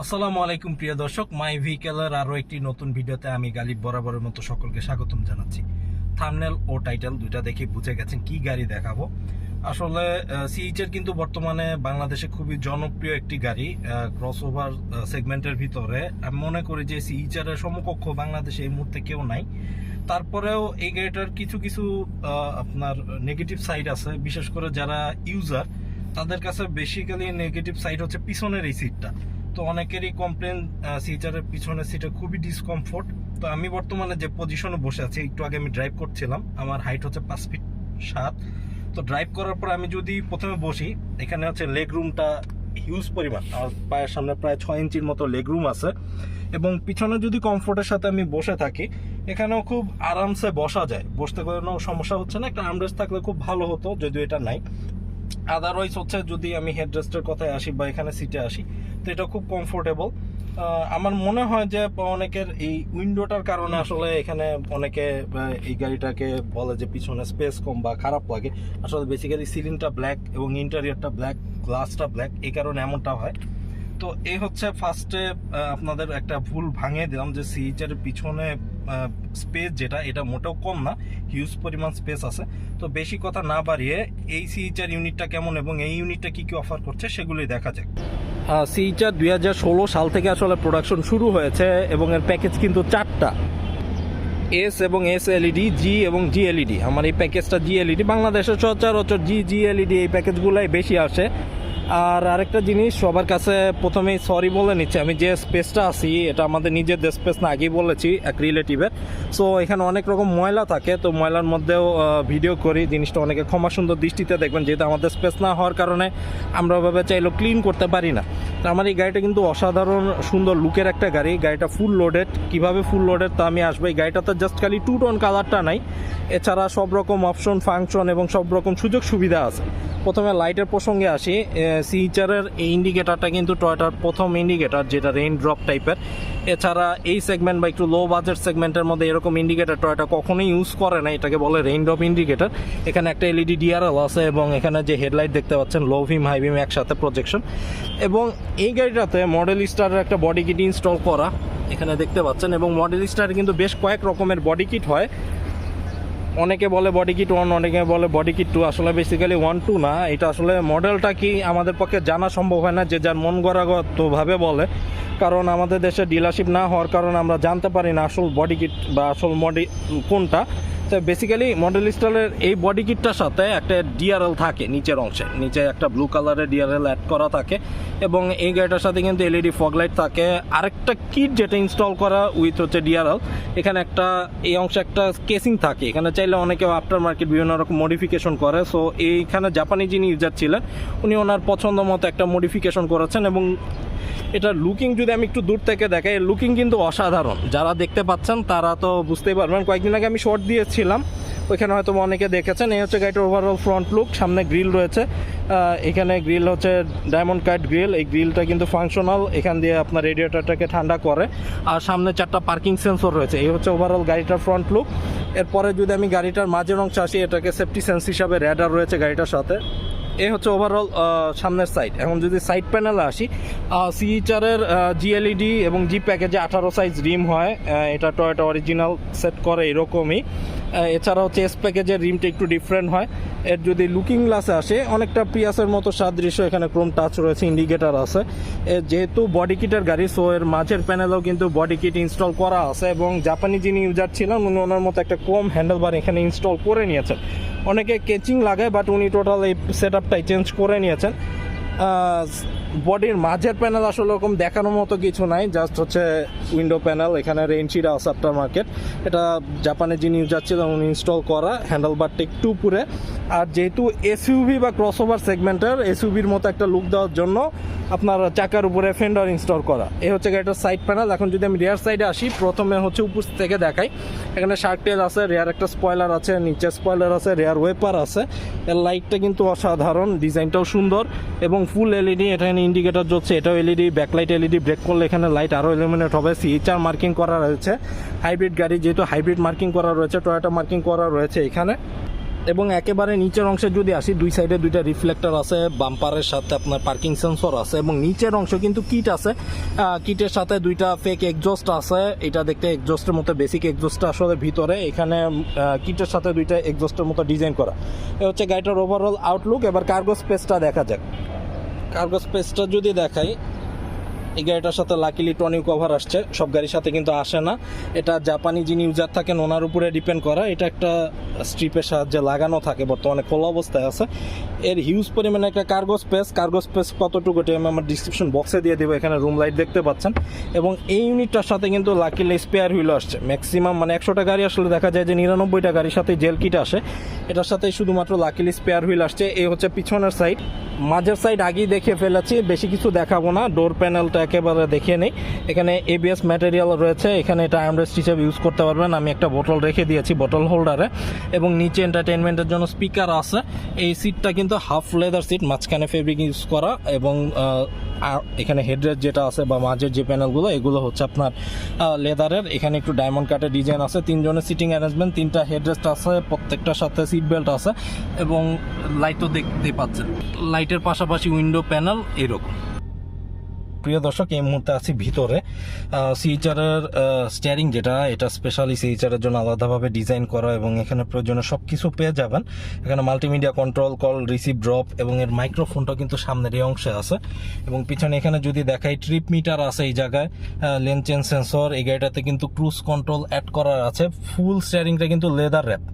আসসালামু আলাইকুম প্রিয় দর্শক, মাই ভেহিকেলের আরও একটি নতুন ভিডিওতে আমি গালিব বরাবরের মতো সকলকে স্বাগতম জানাচ্ছি। থাম্বনেল ও টাইটেল দুইটা দেখে বুঝে গেছেন কি গাড়ি দেখাবো। আসলে সিএইচ এর কিন্তু বর্তমানে বাংলাদেশে খুবই জনপ্রিয় একটি গাড়ি ক্রসওভার সেগমেন্টের ভিতরে। আমি মনে করি যে সিএইচ এর সমকক্ষ বাংলাদেশে এই মুহূর্তে কেউ নাই। তারপরেও এই গাড়িটার কিছু কিছু আপনার নেগেটিভ সাইড আছে, বিশেষ করে যারা ইউজার তাদের কাছে বেসিক্যালি নেগেটিভ সাইড হচ্ছে পিছনের এই সিটটা। তো অনেকেরই কমপ্লেন সিটারের পিছনের সিটে খুবই ডিসকমফোর্ট। তো আমি বর্তমানে যে পজিশনে বসে আছি, একটু আগে আমি ড্রাইভ করছিলাম, আমার হাইট হচ্ছে 5 ফিট 7। তো ড্রাইভ করার পর আমি যদি প্রথমে বসি, এখানে হচ্ছে লেগ রুমটা হিউজ পরিমাণ, আমার পায়ের সামনে প্রায় 6 ইঞ্চির মতো লেগ রুম আছে। এবং পিছনে যদি কমফোর্টের সাথে আমি বসে থাকি, এখানেও খুব আরামসে বসা যায়, বসতে কোনো সমস্যা হচ্ছে না। একটা আর্মরেস্ট থাকলে খুব ভালো হতো, যদিও এটা নাই। আদারওয়াইজ হচ্ছে যদি আমি হেডরেস্টের কথায় আসি বা এখানে সিটে আসি, তো এটা খুব কমফোর্টেবল। আমার মনে হয় যে অনেকের এই উইন্ডোটার কারণে আসলে এখানে অনেকে এই গাড়িটাকে বলে যে পিছনে স্পেস কম বা খারাপ লাগে। আসলে বেসিক্যালি সিলিংটা ব্ল্যাক এবং ইন্টেরিয়রটা ব্ল্যাক, গ্লাসটা ব্ল্যাক, এই কারণে এমনটা হয়। তো এই হচ্ছে ফার্স্টে আপনাদের একটা ভুল ভাঙিয়ে দিলাম যে সিএইচের পিছনে স্পেস যেটা, এটা মোটেও কম না, হিউজ পরিমাণ স্পেস আছে। তো বেশি কথা না বাড়িয়ে এই সিএইচের ইউনিটটা কেমন এবং এই ইউনিটটা কি কি অফার করছে সেগুলোই দেখা যাক। সিএইচআর 2016 সাল থেকে আসলে প্রোডাকশন শুরু হয়েছে এবং এর প্যাকেজ কিন্তু 4টা, এস এবং এস এলইডি, জি এবং জি এলইডি। আমার এই প্যাকেজটা জি এলইডি, বাংলাদেশের সচরাচর জি এলইডি এই প্যাকেজগুলাই বেশি আসে। আর আরেকটা জিনিস সবার কাছে প্রথমেই সরি বলে নিচ্ছি, আমি যে স্পেসটা আছি এটা আমাদের নিজের স্পেস না, আগেই বলেছি এক রিলেটিভের। সো এখানে অনেক রকম ময়লা থাকে, তো ময়লার মধ্যেও ভিডিও করি, জিনিসটা অনেকে ক্ষমা সুন্দর দৃষ্টিতে দেখবেন, যেহেতু আমাদের স্পেস না হওয়ার কারণে আমরা ওভাবে চাইলেও ক্লিন করতে পারি না। তো আমার এই গাড়িটা কিন্তু অসাধারণ সুন্দর লুকের একটা গাড়ি। গাড়িটা ফুল লোডেড। কিভাবে ফুল লোডেড তা আমি আসবো। এই গাড়িটাতে জাস্ট খালি 2 টোন কালারটা নাই, এছাড়া সব রকম অপশন, ফাংশন এবং সব রকম সুযোগ সুবিধা আছে। প্রথমে লাইটের প্রসঙ্গে আসি। সিএইচআরের এই ইন্ডিকেটারটা কিন্তু টয়োটার প্রথম ইন্ডিকেটার, যেটা রেইন ড্রপ টাইপের। এছাড়া এই সেগমেন্ট বা একটু লো বাজেট সেগমেন্টের মধ্যে এরকম ইন্ডিকেটার টয়োটা কখনোই ইউজ করে না, এটাকে বলে রেইন ড্রপ ইন্ডিকেটার। এখানে একটা এলইডি ডিআরএল আছে এবং এখানে যে হেডলাইট দেখতে পাচ্ছেন, লো ভিম হাই ভিম একসাথে প্রজেকশন। এবং এই গাড়িটাতে মডেলিস্টারের একটা বডি কিট ইনস্টল করা এখানে দেখতে পাচ্ছেন। এবং মডেলিস্টারে কিন্তু বেশ কয়েক রকমের বডি কিট হয়। অনেকে বলে বডি কিট 1, অনেকে বলে বডি কিট 2। আসলে বেসিক্যালি 1-2 না, এটা আসলে মডেলটা কি আমাদের পক্ষে জানা সম্ভব হয় না, যে যার মন গড়াগতভাবে বলে। কারণ আমাদের দেশে ডিলারশিপ না হওয়ার কারণে আমরা জানতে পারি না আসল বডি কিট বা আসল কোনটা। তো বেসিক্যালি মডেলিস্টারের এই বডি কিটটার সাথে একটা ডিআরএল থাকে নিচের অংশে, নিচে একটা ব্লু কালারের ডিআরএল অ্যাড করা থাকে। এবং এই গাড়িটার সাথে কিন্তু এলইডি ফগলাইট থাকে। আরেকটা কিট যেটা ইনস্টল করা উইথ হচ্ছে ডিআরএল, এখানে একটা এই অংশে একটা কেসিং থাকে। এখানে চাইলে অনেকে আফটার মার্কেট বিভিন্ন রকম মডিফিকেশন করে। সো এইখানে জাপানি যিনি ইউজার ছিলেন, উনি ওনার পছন্দ মতো একটা মডিফিকেশন করেছেন। এবং এটার লুকিং যদি আমি একটু দূর থেকে দেখাই, লুকিং কিন্তু অসাধারণ। যারা দেখতে পাচ্ছেন তারা তো বুঝতেই পারবেন। কয়েকদিন আগে আমি শর্ট দিয়েছিলাম, ওইখানে হয়তো অনেকে দেখেছেন। এই হচ্ছে গাড়িটার ওভারঅল ফ্রন্ট লুক। সামনে গ্রিল রয়েছে, এখানে গ্রিল হচ্ছে ডায়মন্ড কাট গ্রিল। এই গ্রিলটা কিন্তু ফাংশনাল, এখান দিয়ে আপনার রেডিয়েটরটাকে ঠান্ডা করে। আর সামনে 4টা পার্কিং সেন্সর রয়েছে। এই হচ্ছে ওভারঅল গাড়িটার ফ্রন্ট লুক। এরপরে যদি আমি গাড়িটার মাঝের অংশে আসি, এটাকে সেফটি সেন্স হিসাবে র্যাডার রয়েছে গাড়িটার সাথে। এই হচ্ছে ওভারঅল সামনের সাইড। এখন যদি সাইড প্যানেলে আসি, সিএইচআরের জিএলইডি এবং জি প্যাকেজে 18 সাইজ রিম হয়। এটা টয়োটা অরিজিনাল সেট করে এরকমই। এছাড়া হচ্ছে এস প্যাকেজের রিমটা একটু ডিফারেন্ট হয়। এর যদি লুকিং গ্লাসে আসে, অনেকটা প্রিয়াসের মতো সাদৃশ্য। এখানে ক্রোম টাচ রয়েছে, ইন্ডিকেটার আছে। যেহেতু বডি কিটের গাড়ি, সো এর মাঝের প্যানেলেও কিন্তু বডি কিট ইনস্টল করা আছে। এবং জাপানি যিনি ইউজার ছিলেন, উনি ওনার মতো একটা ক্রোম হ্যান্ডেলবার এখানে ইনস্টল করে নিয়েছেন। অনেকে কেচিং লাগায়, বাট উনি টোটাল এই সেট আপটাই চেঞ্জ করে নিয়েছেন। বডির মাঝের প্যানেল আসলে ওরকম দেখানোর মতো কিছু নাই, জাস্ট হচ্ছে উইন্ডো প্যানেল। এখানে রেইনশিট আছে আফটার মার্কেট, এটা জাপানের যিনি ইউজার ছিলেন উনি ইনস্টল করা। হ্যান্ডেলবারটা একটু উপরে। আর যেহেতু এসইউভি বা ক্রসওভার সেগমেন্টের এসইউভির মতো একটা লুক দেওয়ার জন্য আপনার চাকার উপরে ফেন্ডার ইনস্টল করা। এই হচ্ছে গাড়িটার সাইড প্যানেল। এখন যদি আমি রিয়ার সাইডে আসি, প্রথমে হচ্ছে উপর থেকে দেখাই। এখানে শার্ক টেল আছে, রিয়ার একটা স্পয়লার আছে, নিচে স্পয়লার আছে, রিয়ার ওয়েপার আছে। এর লাইটটা কিন্তু অসাধারণ, ডিজাইনটাও সুন্দর এবং ফুল এলইডি। এখানে ইন্ডিকেটর জ্বলছে, এটাও এলইডি, ব্যাকলাইট এলইডি। ব্রেক করলে এখানে লাইট আরও ইলুমিনেট হবে। সিএইচআর মার্কিং করা রয়েছে। হাইব্রিড গাড়ি যেহেতু হাইব্রিড মার্কিং করা রয়েছে, টয়োটা মার্কিং করা রয়েছে এখানে। এবং একেবারে নিচের অংশে যদি আসি, দুই সাইডে দুইটা রিফ্লেক্টর আছে, বাম্পারের সাথে আপনার পার্কিং সেন্সর আছে, এবং নিচের অংশ কিন্তু কিট আছে, কিটের সাথে দুইটা ফেক এক্সজস্ট আছে। এটা দেখতে এক্সজস্টের মতো, বেসিক এক্সজস্টটা আসলে ভিতরে, এখানে কিটের সাথে দুইটা এক্সজস্টের মতো ডিজাইন করা। এ হচ্ছে গাড়িটার ওভারঅল আউটলুক। এবার কার্গো স্পেসটা দেখা যাক। কার্গো স্পেসটা যদি দেখাই, এই গাড়িটার সাথে লাকিলি টনিক কভার আসছে, সব গাড়ির সাথে কিন্তু আসে না। এটা জাপানি যিনি ইউজার থাকেন ওনার উপরে ডিপেন্ড করা। এটা একটা স্ট্রিপের সাহায্যে লাগানো থাকে, বর্তমানে খোলা অবস্থায় আছে। এর হিউজ পরিমাণে একটা কার্গো স্পেস কতটুকু এটা আমি আমার ডিসক্রিপশন বক্সে দিয়ে দেবো। এখানে রুম লাইট দেখতে পাচ্ছেন, এবং এই ইউনিটটার সাথে কিন্তু লাকিলি স্পেয়ার হুইল আসছে। ম্যাক্সিমাম মানে 100টা গাড়ি আসলে দেখা যায় যে 99টা গাড়ির সাথে জেল কিট আসে, এটার সাথে শুধুমাত্র লাকিলি স্পেয়ার হুইল আসছে। এই হচ্ছে পিছনের সাইড। মাঝের সাইড আগেই দেখে ফেলেছি, বেশি কিছু দেখাবো না। ডোর প্যানেলটা একেবারে দেখিয়ে নেই। এখানে এবিএস ম্যাটেরিয়াল রয়েছে, এখানে এটা আর্মরেস্ট হিসেবে ইউজ করতে পারবেন। আমি একটা বোতল রেখে দিয়েছি বোতল হোল্ডারে, এবং নিচে এন্টারটেনমেন্টের জন্য স্পিকার আছে। এই সিটটা কিন্তু হাফ লেদার সিট, মাঝখানে ফেব্রিক ইউজ করা, এবং এখানে হেডরেস্ট যেটা আছে বা মাঝের যে প্যানেলগুলো, এগুলো হচ্ছে আপনার লেদারের। এখানে একটু ডায়মন্ড কাটের ডিজাইন আছে। 3 জনের সিটিং অ্যারেঞ্জমেন্ট, 3টা হেডরেস্ট আছে, প্রত্যেকটার সাথে সিট বেল্ট আছে, এবং লাইটও দেখতে পাচ্ছেন। লাইটের পাশাপাশি উইন্ডো প্যানেল এরকম। প্রিয় দর্শক, এই মুহূর্তে আছি ভিতরে। সিএইচআরের স্টিয়ারিং যেটা, এটা স্পেশালি সিএইচআরের জন্য আলাদাভাবে ডিজাইন করা, এবং এখানে প্রয়োজনীয় সব কিছু পেয়ে যাবেন। এখানে multimedia control, call receive, drop, এবং এর মাইক্রোফোনটা কিন্তু সামনের এই অংশে আছে। এবং পিছনে এখানে যদি দেখাই, ট্রিপ মিটার আছে এই জায়গায়, লেন চেঞ্জ সেন্সর। এই গাড়িটাতে কিন্তু ক্রুজ কন্ট্রোল অ্যাড করা আছে। ফুল স্টিয়ারিংটা কিন্তু লেদার র্যাপ,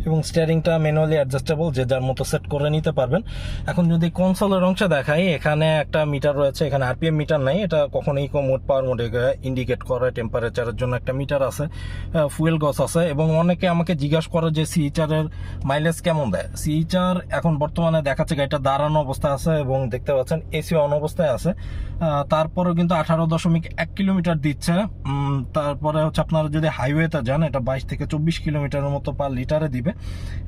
এবং স্টিয়ারিংটা ম্যানুয়ালি অ্যাডজাস্টেবল, যে যার মতো সেট করে নিতে পারবেন। এখন যদি কনসোলের অংশে দেখাই, এখানে একটা মিটার রয়েছে। এখানে আরপিএম মিটার নাই, এটা কখনো eco mode, power mode indicate করে। টেম্পারেচারের জন্য একটা মিটার আছে, ফুয়েল গজ আছে। এবং অনেকে আমাকে জিজ্ঞাসা করে যে সিএইচআরের মাইলেজ কেমন দেয়। সিএইচআর এখন বর্তমানে দেখাচ্ছে গাড়িটা দাঁড়ানো অবস্থায় আছে, এবং দেখতে পাচ্ছেন এসি অন অবস্থায় আছে। তারপরেও কিন্তু 18.1 কিলোমিটার দিচ্ছে। তারপরে হচ্ছে আপনারা যদি হাইওয়েতে যান, এটা 22 থেকে 24 কিলোমিটারের মতো পার লিটারে দিবে।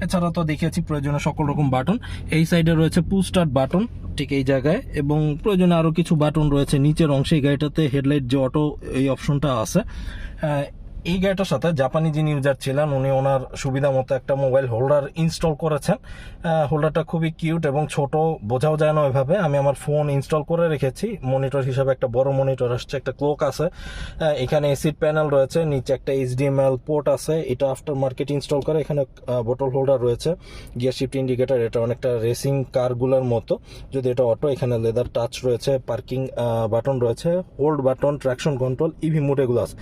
এছাড়া তো দেখিয়েছি প্রয়োজনীয় সকল রকম বাটন। এই সাইডে রয়েছে পুশ স্টার্ট বাটন, ঠিক এই জায়গায়, এবং প্রয়োজনে আরো কিছু বাটন রয়েছে নিচের অংশে। এই গাড়িটাতে হেডলাইট যে অটো, এই অপশনটা আছে। এই গাড়িটার সাথে জাপানি যিনি ইউজার ছিলেন, উনি ওনার সুবিধা মতো একটা মোবাইল হোল্ডার ইনস্টল করেছেন। হোল্ডারটা খুবই কিউট এবং ছোট, বোঝাও যায় না ওইভাবে। আমি আমার ফোন ইনস্টল করে রেখেছি। মনিটর হিসাবে একটা বড় মনিটর আসছে, একটা ক্লক আছে, এখানে এসিড প্যানেল রয়েছে, নিচে একটা এইচডিএমএল পোর্ট আছে। এটা আফটার মার্কেট ইনস্টল করে। এখানে বোতল হোল্ডার রয়েছে, গিয়ার শিফট ইন্ডিকেটর, এটা অনেকটা রেসিং কারগুলোর মতো, যদি এটা অটো। এখানে লেদার টাচ রয়েছে, পার্কিং বাটন রয়েছে, hold button, traction control, EV mode, এগুলো আছে।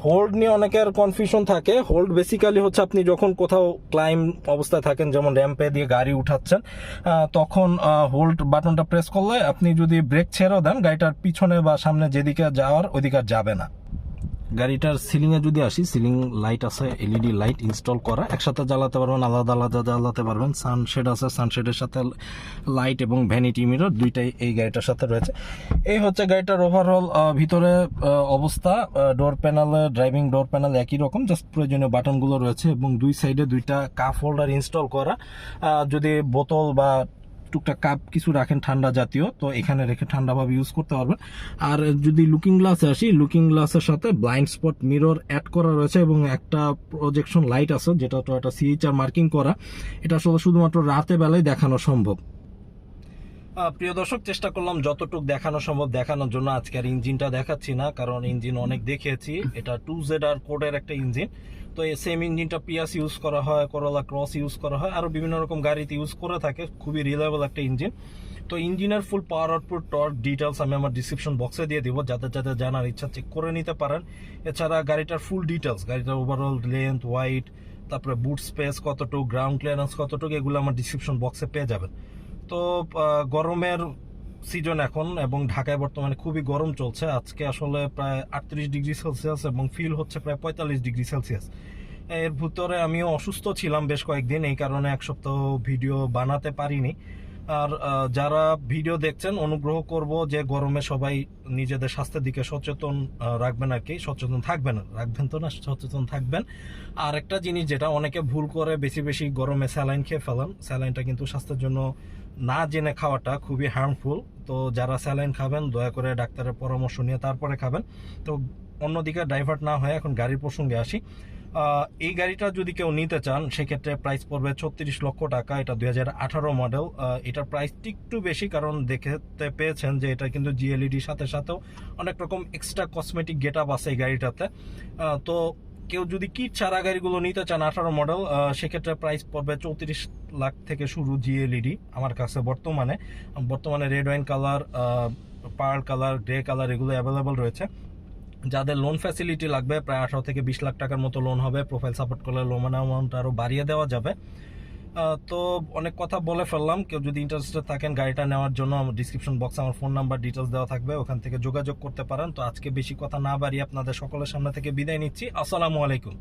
হোল্ড নিয়ে অনেকের কনফিউশন থাকে। হোল্ড বেসিক্যালি হচ্ছে আপনি যখন কোথাও ক্লাইম অবস্থায় থাকেন, যেমন র্যাম্পে দিয়ে গাড়ি উঠাচ্ছেন, তখন হোল্ড বাটনটা প্রেস করলে আপনি যদি ব্রেক ছেড়েও দেন, গাড়িটার পিছনে বা সামনে যেদিকে যাওয়ার ওইদিকে আর যাবে না। গাড়িটার সিলিং এ যদি আসি, সিলিং লাইট আছে, এলইডি লাইট ইনস্টল করা, একসাথে জ্বালাতে পারবেন, আলাদা আলাদা জ্বালাতে পারবেন। সানশেড আছে, সানশেডের সাথে লাইট এবং ভ্যানিটি মিরর দুইটাই এই গাড়িটার সাথে রয়েছে। এই হচ্ছে গাড়িটার ওভারঅল ভিতরে অবস্থা। ডোর প্যানেলে, ড্রাইভিং ডোর প্যানেল একই রকম, জাস্ট প্রয়োজনীয় বাটনগুলো রয়েছে, এবং দুই সাইডে দুইটা কাপ হোল্ডার ইনস্টল করা। যদি বোতল বা টুকটাক কাপ কিছু রাখেন ঠান্ডা জাতীয়, তো এখানে রেখে ঠান্ডাভাবে ইউজ করতে পারবেন। আর যদি লুকিং গ্লাসে আসি, লুকিং গ্লাসের সাথে ব্লাইন্ড স্পট মিরর অ্যাড করা রয়েছে, এবং একটা প্রজেকশন লাইট আছে, যেটা তো একটা সিএইচআর মার্কিং করা। এটা আসলে শুধুমাত্র রাতে বেলায় দেখানো সম্ভব। প্রিয় দর্শক, চেষ্টা করলাম যতটুকু দেখানো সম্ভব দেখানোর জন্য। আজকে আর ইঞ্জিনটা দেখাচ্ছি না, কারণ ইঞ্জিন অনেক দেখিয়েছি। এটা 2ZR কোডের একটা ইঞ্জিন। তো এই সেম ইঞ্জিনটা পিয়াস ইউজ করা হয়, করোলা ক্রস ইউজ করা হয়, আরো বিভিন্ন রকম গাড়িতে ইউজ করে থাকে। খুবই রিলায়েবল একটা ইঞ্জিন। তো ইঞ্জিনের ফুল পাওয়ার আউটপুট, টর্ক ডিটেলস আমি আমার ডিসক্রিপশন বক্সে দিয়ে দিব, যাদের যাদের জানার ইচ্ছা চেক করে নিতে পারেন। এছাড়া গাড়িটার ফুল ডিটেলস, গাড়িটার ওভারঅল লেন্থ, ওয়াইড, তারপরে বুট স্পেস কতটুকু, গ্রাউন্ড ক্লিয়ারেন্স কতটুকু, এগুলো আমার ডিসক্রিপশন বক্সে পেয়ে যাবেন। তো গরমের সিজন এখন, এবং ঢাকায় বর্তমানে খুবই গরম চলছে। আজকে আসলে প্রায় 38 ডিগ্রি সেলসিয়াস, এবং ফিল হচ্ছে প্রায় 45 ডিগ্রি সেলসিয়াস। এর ভিতরে আমিও অসুস্থ ছিলাম বেশ কয়েকদিন, এই কারণে এক সপ্তাহ ভিডিও বানাতে পারিনি। আর যারা ভিডিও দেখছেন, অনুগ্রহ করব যে গরমে সবাই নিজেদের স্বাস্থ্যের দিকে সচেতন রাখবেন, আর কি সচেতন থাকবেন, রাখবেন তো না, সচেতন থাকবেন। আর একটা জিনিস যেটা অনেকে ভুল করে, বেশি বেশি গরমে স্যালাইন খেয়ে ফেলান। স্যালাইনটা কিন্তু স্বাস্থ্যের জন্য না জেনে খাওয়াটা খুবই হার্মফুল। তো যারা স্যালাইন খাবেন দয়া করে ডাক্তারের পরামর্শ নিয়ে তারপরে খাবেন। তো অন্যদিকে ডাইভার্ট না হয়ে এখন গাড়ির প্রসঙ্গে আসি। এই গাড়িটা যদি কেউ নিতে চান সেক্ষেত্রে প্রাইস পড়বে 36 লক্ষ টাকা। এটা 2018 মডেল। এটার প্রাইস একটু বেশি, কারণ দেখতে পেয়েছেন যে এটা কিন্তু জিএলইডির সাথে সাথেও অনেক রকম এক্সট্রা কসমেটিক গেট আপ আছে এই গাড়িটাতে। তো কেউ যদি কিট ছাড়া গাড়িগুলো নিতে চান 18 মডেল, সেক্ষেত্রে প্রাইস পড়বে 34 লাখ থেকে শুরু জিএলইডি আমার কাছে। বর্তমানে red wine colour, pearl colour, grey colour এগুলো অ্যাভেলেবল রয়েছে। যাদের লোন ফ্যাসিলিটি লাগবে প্রায় 18 থেকে 20 লাখ টাকার মতো লোন হবে। প্রোফাইল সাপোর্ট করলে লোন অ্যামাউন্ট আরও বাড়িয়ে দেওয়া যাবে। তো অনেক কথা বলে ফেললাম। কেউ যদি ইন্টারেস্টেড থাকেন গাড়িটা নেওয়ার জন্য, ডিসক্রিপশন বক্সে আমার ফোন নাম্বার ডিটেলস দেওয়া থাকবে, ওখান থেকে যোগাযোগ করতে পারেন। তো আজকে বেশি কথা না বাড়িয়ে আপনাদের সকলের সামনে থেকে বিদায় নিচ্ছি। আসসালামু আলাইকুম।